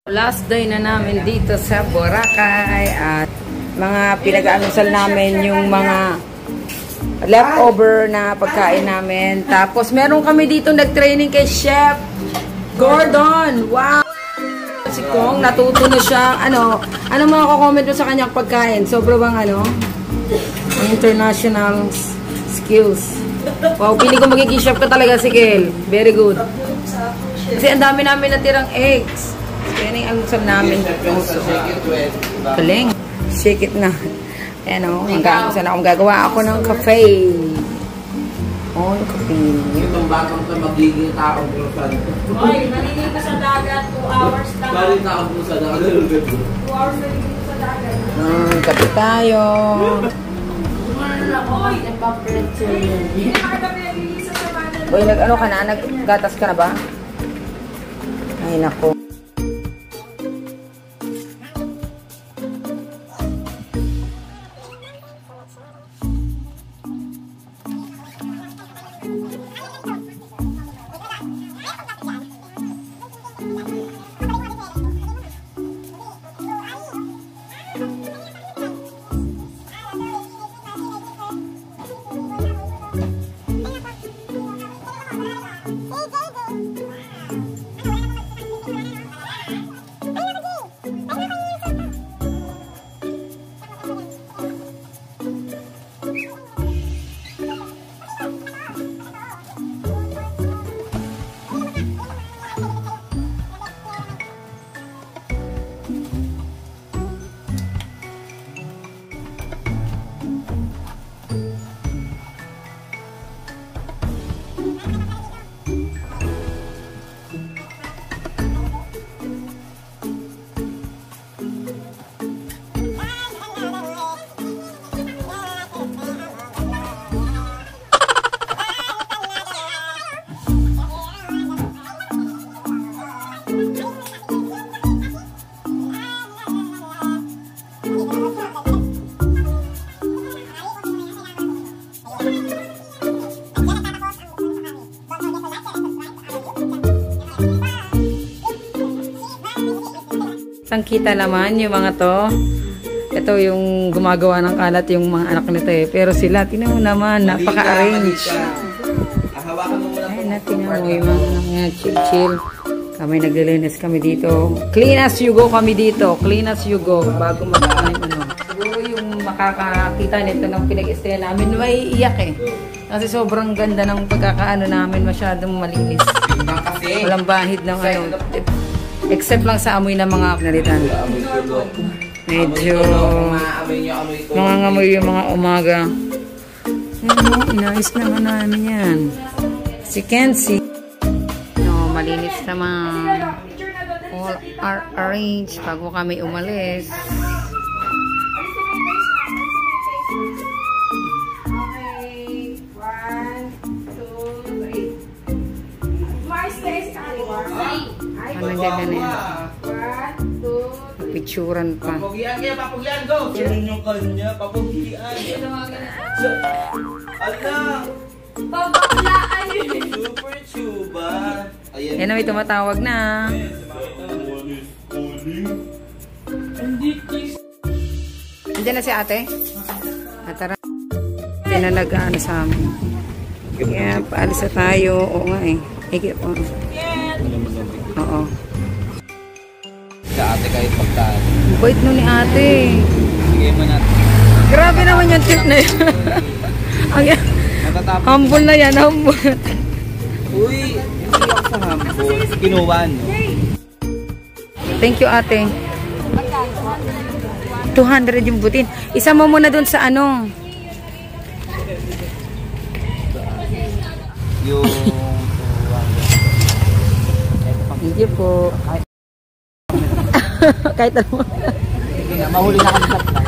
Last day na namin dito sa Boracay at mga pinag-aanusal namin yung mga leftover na pagkain namin. Tapos meron kami dito nag-training kay Chef Gordon. Wow! Si Kong, natuto na siya. Ano mga ko-comment mo sa kanyang pagkain? Sobra bang international skills. Wow, pili ko magiging chef ka talaga si Kel. Very good. Kasi ang dami namin natirang eggs. Yan ang almusal namin. Galing. Shake it na. Ayan o. Hanggang sana akong gagawa ako ng cafe. Oh, yung cafe. Itong batang ito magiging taong brusan. Oy, nalinig ka sa dagat. 2 hours lang. Bali taong brusan. 2 hours nalinig ka sa dagat. Kape tayo. Oy, nagpa-pretzel yun. Hindi nakagabi nalilisa sa manan. Uy, nag-ano ka na? Naggatas ka na ba? Ay, naku. Kita naman yung mga to. Ito yung gumagawa ng kalat yung mga anak nito eh. Pero sila, tinan mo naman, napaka-arrange. Ay, tinan mo yung mga chill-chill. Kami naglilinis kami dito. Clean as you go kami dito. Clean as you go. Bago mag-anim Siguro yung makakakita nito ng pinag-istaya namin, may iyak eh. Kasi sobrang ganda ng pagkakaano namin. Masyadong malinis. Walang bahid ng except lang sa amoy ng mga pinalitan. Medyo nangangamoy yung mga umaga. Inayos naman namin yan. Si Kenzie. No, malinis naman. All are arranged bago kami umalis. Okay. 1, 2, 3. Mars days, Ano ganda na yan? 1, 2, 3. Picturan pa. Papugian kaya, papugian go! Yun yung kanya, papugian. Ala! Pabaklaan yun! Super chuba! Yan na may tumatawag na. Andiyan na si ate? Tara. Hindi na nag-ano sa amin. Kaya paalis na tayo. Oo nga eh. Higit po. Oo. Sa ate kahit pagkaan. Bait nun ni ate. Sige mo natin. Grabe naman yung tip na yun. Humble na yan, humble. Uy, hindi ako sa humble. Kinuwan. Thank you ate. 200 yung butin. Isa mo muna dun sa ano. Yung... Thank you po. Kahit ano. Sige na, mahuli na kami sa plan.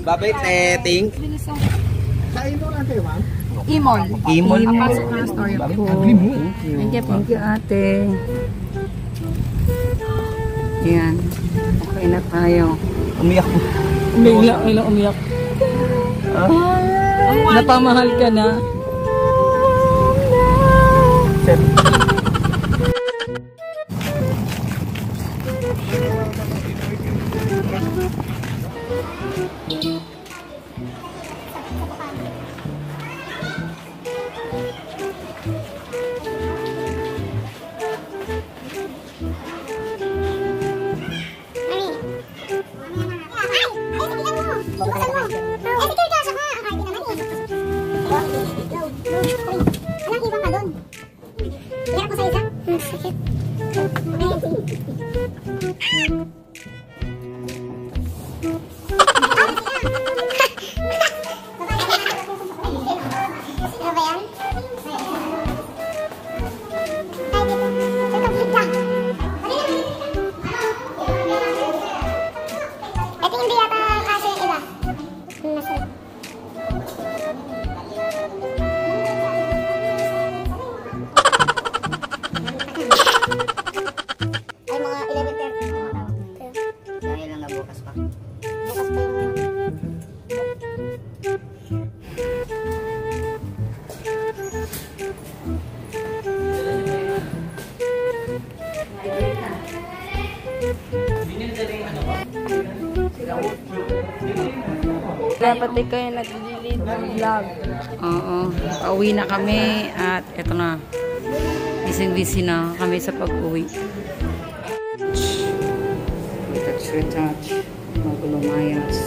Babay, ting. Imol. Imol. Papasok na ang story ko. Thank you. Thank you ate. Ayan. Okay na tayo. Umiyak mo. Umiyak. Napamahal ka na. Dapat kayo nag-delete ng vlog. Oo. Pauwi na kami at eto na. Busy na kami sa pag-uwi. Retouch. Magulumayas.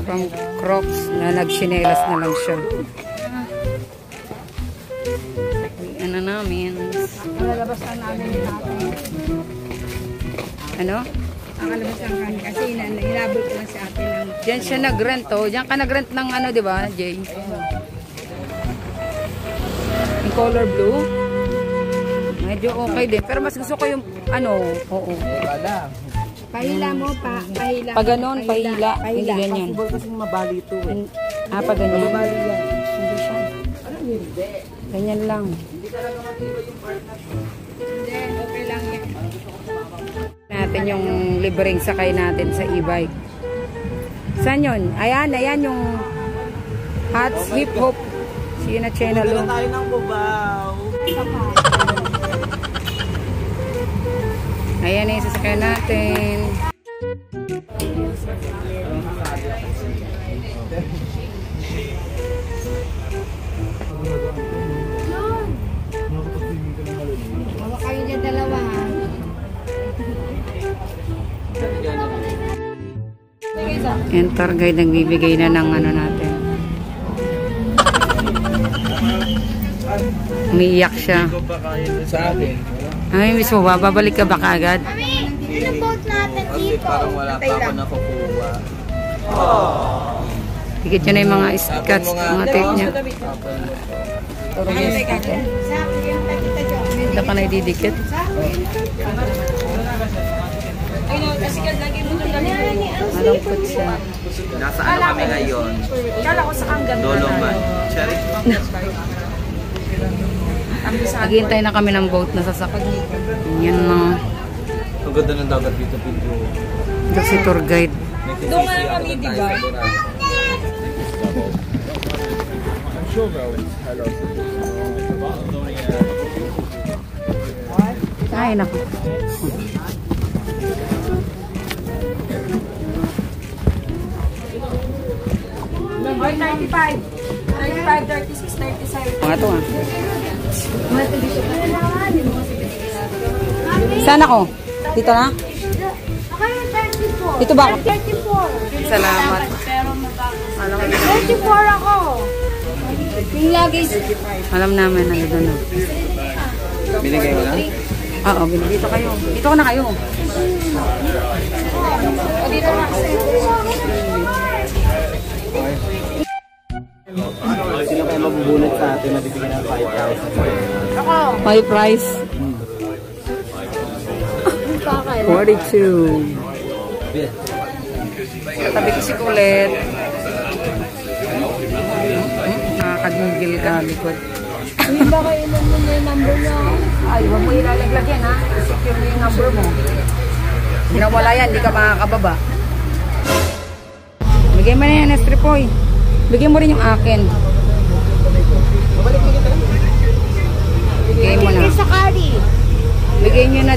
From Crocs na nagsinelas na lang siya. Ano namin? Malalabas lang namin natin. Ano? Ang alabas lang kami kasi hinabol ko lang sa atin ng... Diyan siya nag-rent, oh. Diyan ka nag-rent ng ano, di ba, Jay? Yung color blue. Medyo okay din. Pero mas gusto ko yung, ano, oo. Pahila mo, pahila. Pag ganon, pahila. Hindi ganyan. Possible kasing mabali ito eh. Ah, pag ganyan. Mabali yan. Hindi siya. Ganyan lang. Hindi, okay lang yan. Natin yung libreng sakay natin sa e-bike. Saan yun? Ayan yung Hats Hip Hop. Siya na channel. Bumili tayo ng bubaw. Ayan na yung sasakyan natin. Bawa kayo dyan dalawa ha. Yan, tour guide nagbibigay na ng ano natin. Umiiyak siya. Sa akin. Ay, miss mo ba? Babalik ka ba kaagad? Yung boat natin Kasi parang wala pa ako nakukuha. Higit yun na yung mga scotch, mga tape niya. Hindi ka na ididikit. Malungkot siya. Nasa ano kami ngayon? Doloman. Cherry. Naghihintay na kami ng boat na sasakyan. Yan na. Ang ganda ng dagat dito, Pedro. Ito si tour guide. Doon nga kami, di ba? Ay, naku. Number 95. 35, 36, 37. Mga ito ah. Saan ako? Dito na? Dito ba ako? 34. Salamat. 34 ako. Yung lagi. Alam namin na ito na. Binigay mo na? Oo, dito kayo. Dito ko na kayo. O dito nga. Sino kayo mabubunot sa atin na bibigyan ng 5,000? Ako. My price. 42. Katabi ko si Kulit. Nakakagugil ka, likod. Hindi ba kayo mo yung number niya? Ay, huwag mo ilalaglag yan ha. Secure mo yung number mo. Ginawala yan, hindi ka makakababa. Bigay mo na yan, Estripoy. Bigyan mo rin yung akin. Bigay mo na. Sa kari. Bigay nyo na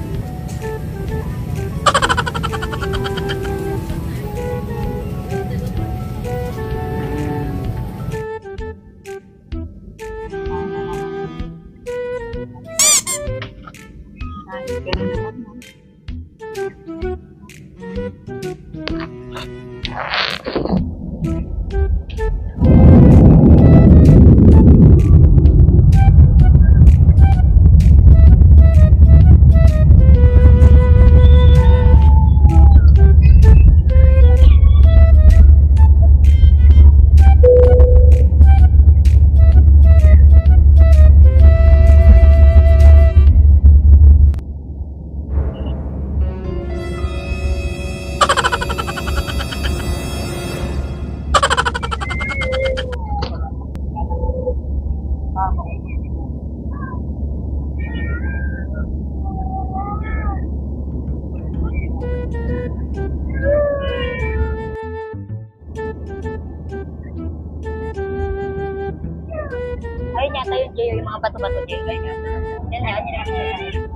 Ayun yata yung Jay, yung mga bato-bato Jay. Yan, ayun yun.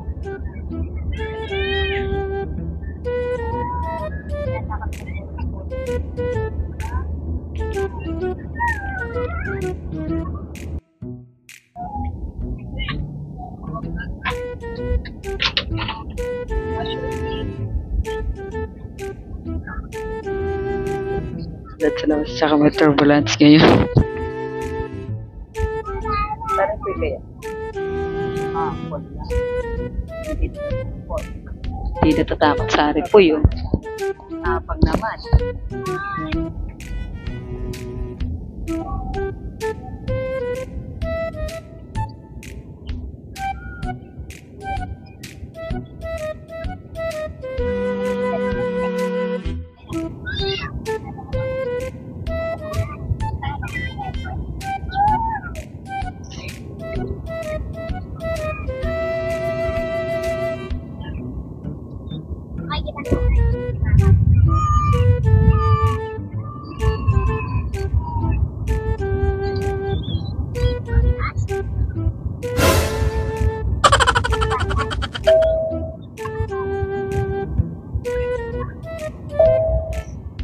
That's enough. Tsaka may turbulence ngayon. Parang quick kaya. Hindi natatakot sa ari po yun. Tapang naman.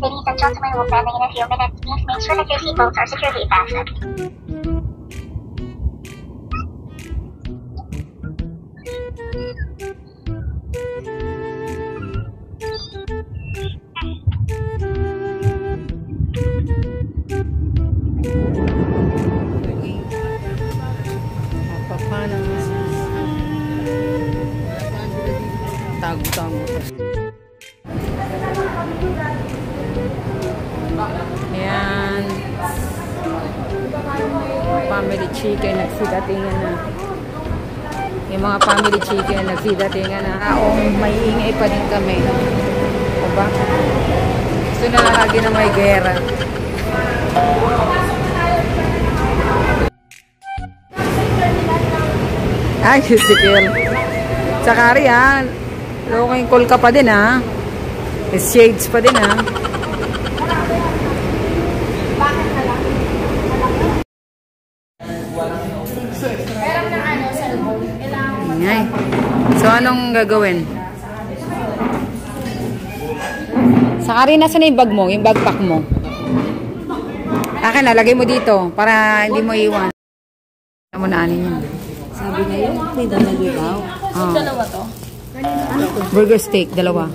Ladies and gentlemen, we'll be landing in a few minutes. Please make sure that your seatbelts are securely fastened. Tago-tago. Ayan. Family chicken, nagsidatingan na. Yung mga family chicken, nagsidatingan na. May ingay pa din kami. Diba? Gusto na lagi na may gera. Ay, sisikil. Tsaka rin ha. Looking cool ka pa din ha. Shades pa din ha. Ingay. So, anong gagawin? Saka rin, nasa na yung bag mo? Yung backpack mo? Akin na, lagay mo dito para hindi mo iwan. Ano mo na anin yun? Sabi na yun, may dalawa daw. Oh. Dalawa to? Burger steak, dalawa.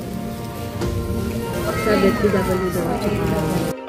Sabi, PW daw.